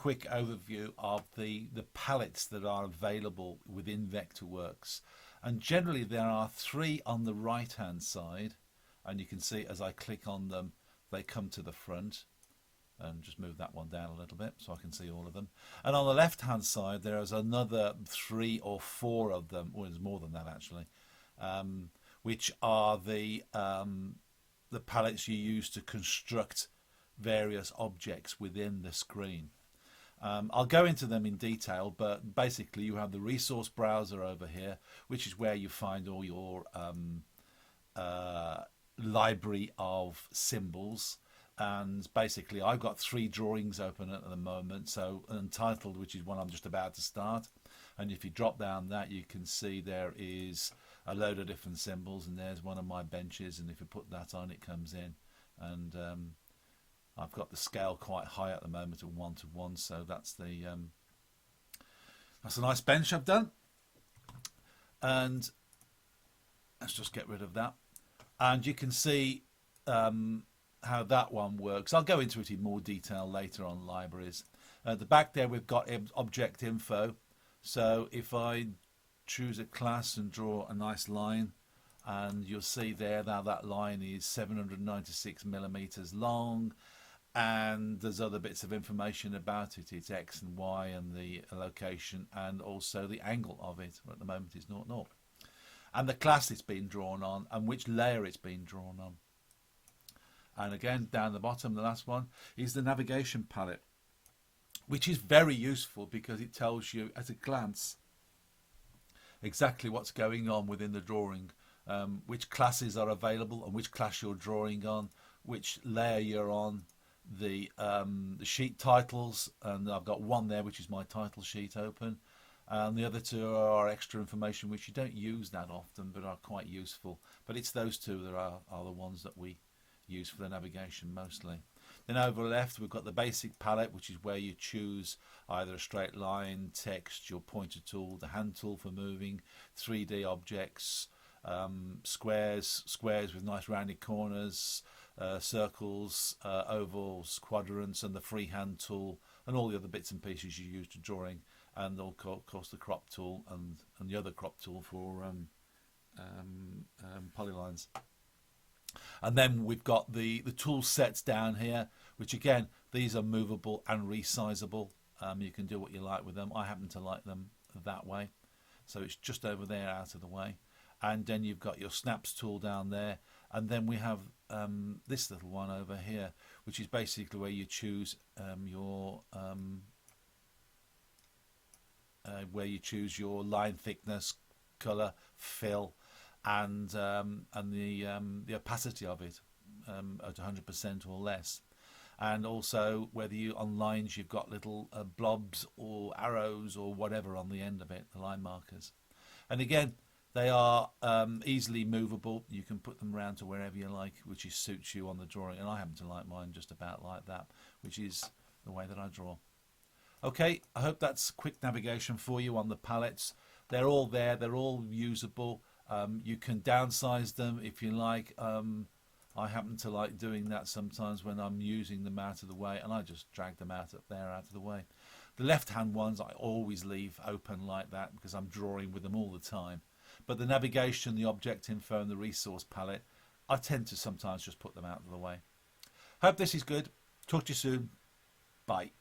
quick overview of the palettes that are available within Vectorworks. And generally there are 3 on the right hand side, and you can see as I click on them they come to the front. And just move that one down a little bit so I can see all of them. And on the left hand side there is another 3 or 4 of them, or there's more than that actually, which are the palettes you use to construct various objects within the screen. I'll go into them in detail, but basically you have the resource browser over here, which is where you find all your library of symbols. And basically I've got 3 drawings open at the moment, so Untitled, which is one I'm just about to start, and if you drop down that you can see there is a load of different symbols, and there's one of my benches, and if you put that on it comes in, and I've got the scale quite high at the moment at 1:1, so that's a nice bench I've done. And let's just get rid of that, and you can see how that one works. I'll go into it in more detail later on libraries. At the back there we've got object info, so if I choose a class and draw a nice line, and you'll see there now that line is 796 millimeters long, and there's other bits of information about it. It's X and Y and the location and also the angle of it. At the moment it's 0, 0. And the class it's been drawn on and which layer it's been drawn on. And again, down the bottom, the last one is the navigation palette, which is very useful because it tells you at a glance exactly what's going on within the drawing, which classes are available and which class you're drawing on, which layer you're on, the sheet titles, and I've got one there which is my title sheet open, and the other 2 are extra information which you don't use that often but are quite useful. But it's those 2 that are the ones that we use for the navigation mostly. Then over left we've got the basic palette, which is where you choose either a straight line, text, your pointer tool, the hand tool for moving, 3D objects, squares with nice rounded corners, circles, ovals, quadrants, and the freehand tool, and all the other bits and pieces you use to drawing, and of course the crop tool and the other crop tool for polylines. And then we've got the tool sets down here, which again, these are movable and resizable. You can do what you like with them. I happen to like them that way, so it's just over there out of the way. And then you've got your snaps tool down there, and then we have this little one over here, which is basically where you choose your line thickness, color, fill, and the opacity of it at 100% or less, and also whether you on lines you've got little blobs or arrows or whatever on the end of it, the line markers. And again, they are easily movable. You can put them around to wherever you like, which suits you on the drawing, and I happen to like mine just about like that, which is the way that I draw. Okay, I hope that's quick navigation for you on the palettes. They're all there, they're all usable. You can downsize them if you like. I happen to like doing that sometimes when I'm using them out of the way, and I just drag them out of the way. The left hand ones I always leave open like that because I'm drawing with them all the time. But the navigation, the object info, and the resource palette, I tend to sometimes just put them out of the way. Hope this is good. Talk to you soon. Bye.